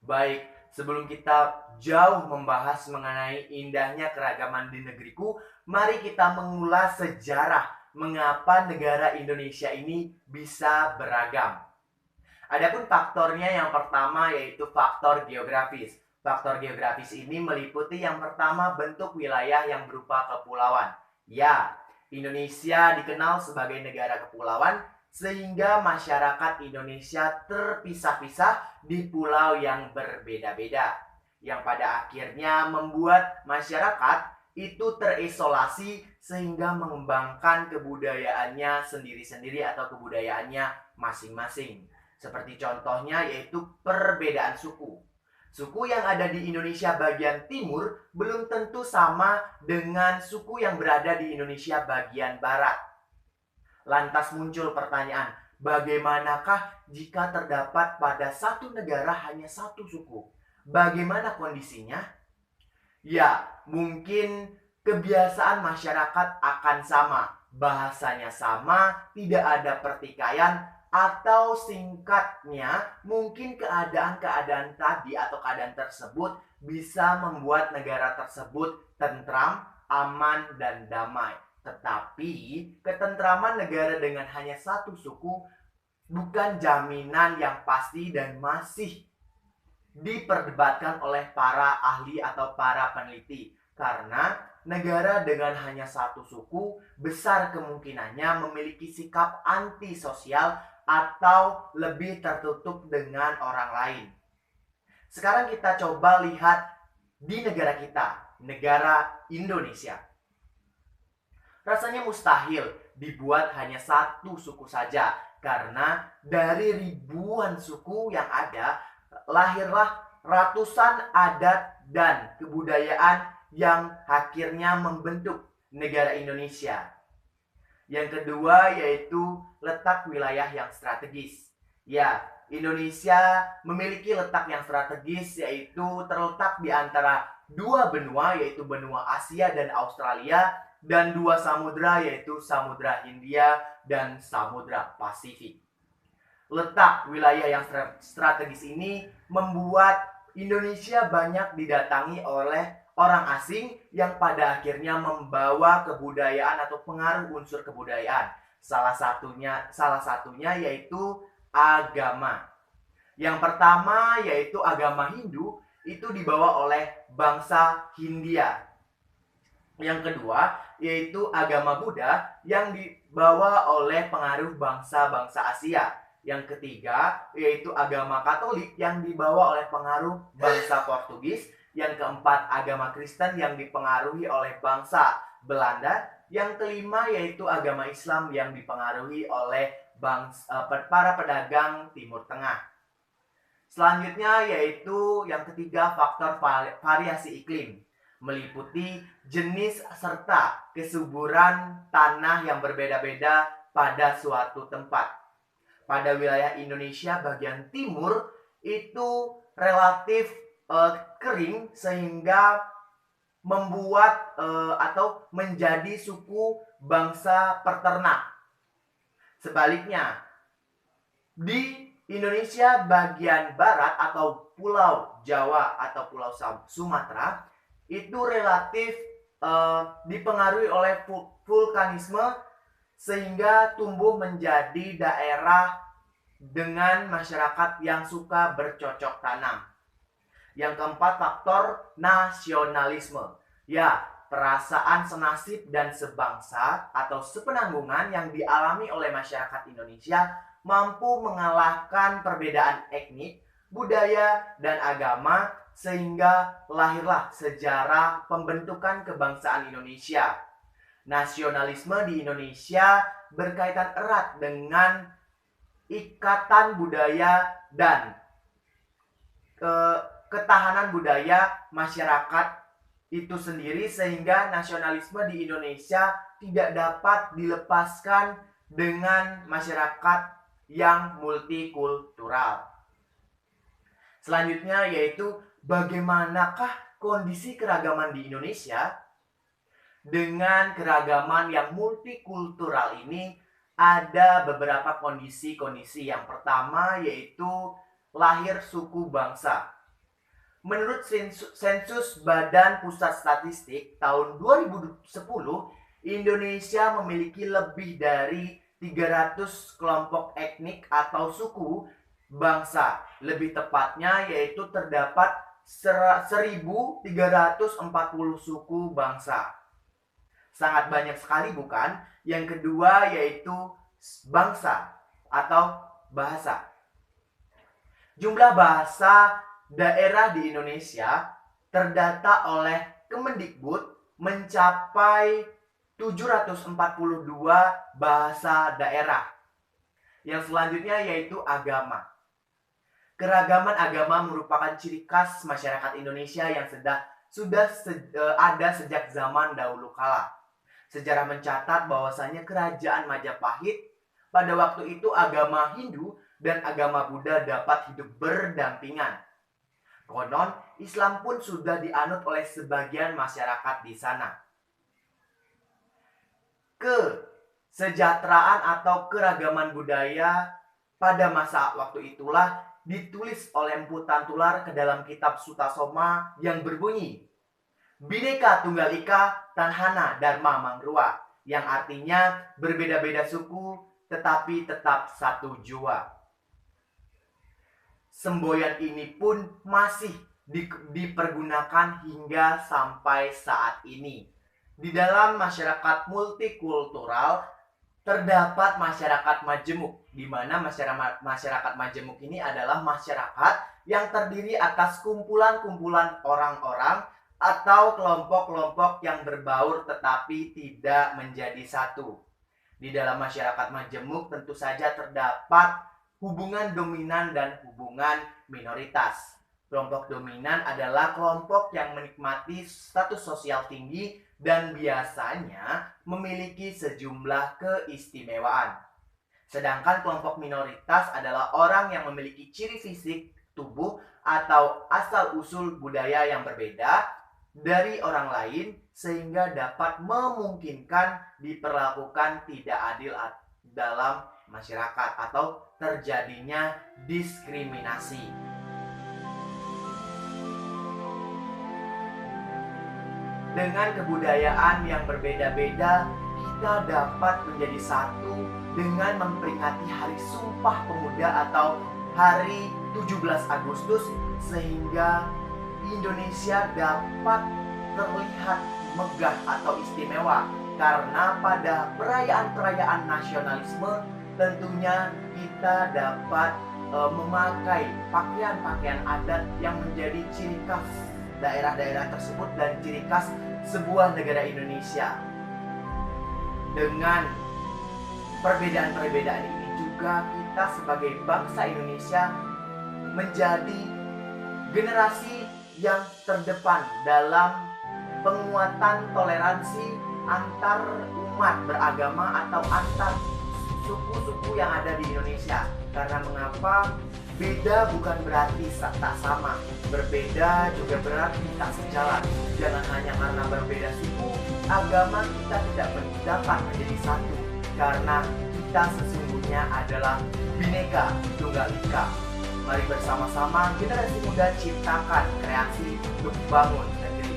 Baik, sebelum kita jauh membahas mengenai indahnya keragaman di negeriku, mari kita mengulas sejarah mengapa negara Indonesia ini bisa beragam. Adapun faktornya yang pertama yaitu faktor geografis. Faktor geografis ini meliputi yang pertama bentuk wilayah yang berupa kepulauan. Ya, Indonesia dikenal sebagai negara kepulauan sehingga masyarakat Indonesia terpisah-pisah di pulau yang berbeda-beda. Yang pada akhirnya membuat masyarakat itu terisolasi sehingga mengembangkan kebudayaannya sendiri-sendiri atau kebudayaannya masing-masing. Seperti contohnya yaitu perbedaan suku. Suku yang ada di Indonesia bagian timur belum tentu sama dengan suku yang berada di Indonesia bagian barat. Lantas muncul pertanyaan, bagaimanakah jika terdapat pada satu negara hanya satu suku? Bagaimana kondisinya? Ya, mungkin kebiasaan masyarakat akan sama, bahasanya sama, tidak ada pertikaian, atau singkatnya mungkin keadaan-keadaan tadi atau keadaan tersebut bisa membuat negara tersebut tentram, aman, dan damai. Tetapi ketentraman negara dengan hanya satu suku bukan jaminan yang pasti dan masih diperdebatkan oleh para ahli atau para peneliti. Karena negara dengan hanya satu suku besar kemungkinannya memiliki sikap antisosial atau lebih tertutup dengan orang lain. Sekarang kita coba lihat di negara kita, negara Indonesia. Rasanya mustahil dibuat hanya satu suku saja, karena dari ribuan suku yang ada, lahirlah ratusan adat dan kebudayaan yang akhirnya membentuk negara Indonesia. Yang kedua yaitu letak wilayah yang strategis. Ya, Indonesia memiliki letak yang strategis yaitu terletak di antara dua benua yaitu benua Asia dan Australia dan dua samudra yaitu Samudra Hindia dan Samudra Pasifik. Letak wilayah yang strategis ini membuat Indonesia banyak didatangi oleh orang asing yang pada akhirnya membawa kebudayaan atau pengaruh unsur kebudayaan. Salah satunya yaitu agama. Yang pertama yaitu agama Hindu itu dibawa oleh bangsa Hindia. Yang kedua yaitu agama Buddha yang dibawa oleh pengaruh bangsa-bangsa Asia. Yang ketiga yaitu agama Katolik yang dibawa oleh pengaruh bangsa Portugis. Yang keempat agama Kristen yang dipengaruhi oleh bangsa Belanda. Yang kelima yaitu agama Islam yang dipengaruhi oleh para pedagang Timur Tengah. Selanjutnya yaitu yang ketiga faktor variasi iklim, meliputi jenis serta kesuburan tanah yang berbeda-beda pada suatu tempat. Pada wilayah Indonesia bagian timur itu relatif kering sehingga membuat atau menjadi suku bangsa peternak. Sebaliknya, di Indonesia bagian barat atau Pulau Jawa atau Pulau Sumatera itu relatif dipengaruhi oleh vulkanisme sehingga tumbuh menjadi daerah dengan masyarakat yang suka bercocok tanam. Yang keempat faktor nasionalisme. Ya, perasaan senasib dan sebangsa atau sepenanggungan yang dialami oleh masyarakat Indonesia mampu mengalahkan perbedaan etnik, budaya, dan agama sehingga lahirlah sejarah pembentukan kebangsaan Indonesia. Nasionalisme di Indonesia berkaitan erat dengan ikatan budaya dan ketahanan budaya masyarakat itu sendiri sehingga nasionalisme di Indonesia tidak dapat dilepaskan dengan masyarakat yang multikultural. Selanjutnya yaitu bagaimanakah kondisi keragaman di Indonesia. Dengan keragaman yang multikultural ini ada beberapa kondisi-kondisi. Yang pertama yaitu lahir suku bangsa. Menurut sensus Badan Pusat Statistik tahun 2010, Indonesia memiliki lebih dari 300 kelompok etnik atau suku bangsa. Lebih tepatnya yaitu terdapat 1.340 suku bangsa. Sangat banyak sekali, bukan? Yang kedua yaitu bangsa atau bahasa. Jumlah bahasa daerah di Indonesia terdata oleh Kemendikbud mencapai 742 bahasa daerah. Yang selanjutnya yaitu agama. Keragaman agama merupakan ciri khas masyarakat Indonesia yang sudah ada sejak zaman dahulu kala. Sejarah mencatat bahwasanya kerajaan Majapahit pada waktu itu agama Hindu dan agama Buddha dapat hidup berdampingan. Konon, Islam pun sudah dianut oleh sebagian masyarakat di sana. Kesejahteraan atau keragaman budaya pada masa waktu itulah ditulis oleh Empu Tantular ke dalam kitab Sutasoma yang berbunyi, Bhinneka Tunggal Ika Tanhana Dharma Mangrua, yang artinya berbeda-beda suku tetapi tetap satu jua. Semboyan ini pun masih dipergunakan hingga sampai saat ini. Di dalam masyarakat multikultural terdapat masyarakat majemuk, di mana masyarakat majemuk ini adalah masyarakat yang terdiri atas kumpulan-kumpulan orang-orang atau kelompok-kelompok yang berbaur tetapi tidak menjadi satu. Di dalam masyarakat majemuk tentu saja terdapat hubungan dominan dan hubungan minoritas. Kelompok dominan adalah kelompok yang menikmati status sosial tinggi dan biasanya memiliki sejumlah keistimewaan. Sedangkan kelompok minoritas adalah orang yang memiliki ciri fisik, tubuh, atau asal-usul budaya yang berbeda dari orang lain sehingga dapat memungkinkan diperlakukan tidak adil dalam masyarakat atau terjadinya diskriminasi. Dengan kebudayaan yang berbeda-beda, kita dapat menjadi satu dengan memperingati Hari Sumpah Pemuda atau Hari 17 Agustus sehingga Indonesia dapat terlihat megah atau istimewa. Karena pada perayaan-perayaan nasionalisme tentunya kita dapat memakai pakaian-pakaian adat yang menjadi ciri khas daerah-daerah tersebut dan ciri khas sebuah negara Indonesia. Dengan perbedaan-perbedaan ini juga kita sebagai bangsa Indonesia menjadi generasi yang terdepan dalam penguatan toleransi antar umat beragama atau antar suku-suku yang ada di Indonesia. Karena mengapa? Beda bukan berarti tak sama, berbeda juga berarti tak sejalan. Jangan hanya karena berbeda suku, agama kita tidak dapat menjadi satu. Karena kita sesungguhnya adalah Bhinneka Tunggal Ika. Mari bersama-sama generasi muda ciptakan kreasi untuk bangun negeri.